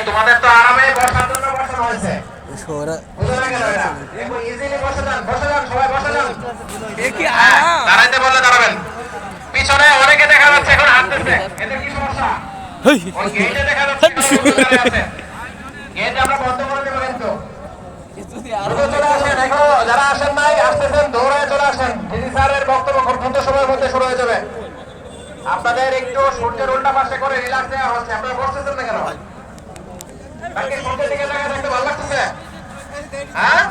তোমাদের তো আরামে বসার জন্য বসানো হয়েছে। দাঁড়াইতে বললে দাঁড়াবেন। পিছনে অনেকে দেখা যাচ্ছে এখন হাঁটতেছে, এদের কি সমস্যা? ওই গেটে দেখা যাচ্ছে গেট আমরা বন্ধ করে দেবো কিন্তু। চলে আসেন, এখন যারা আসেন নাই আসতেছেন দৌড়ায় চলে আসেন। ডিজি স্যারের বক্তব্য খুব দ্রুত সময়ের মধ্যে শুরু হয়ে যাবে। আপনাদের একটু সূর্যের উল্টা পাশে করে রিল্যাক্স দেওয়া হচ্ছে। আপনারা বসতেছেন না কেন? তাকে সূর্যের দিকে তাকিয়ে থাকতে ভালো লাগতেছে? হ্যাঁ,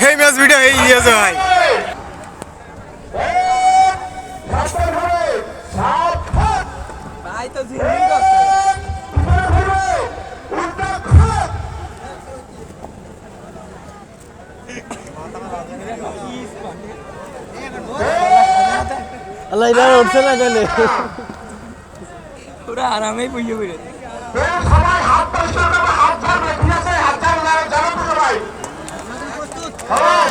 ফেমাস ভিডিও এই দিয়েছে ভাই। ভাই তো জিমিং করছে। আল্লাহ এটা উঠছে না গেলে পুরো আরামেই বুঝে বুঝে সবাই হাত পরিষ্কার করবে, হাত ছাড়বে, ঠিক আছে? হাত ছাড়বে, জানো তো সবাই? সবাই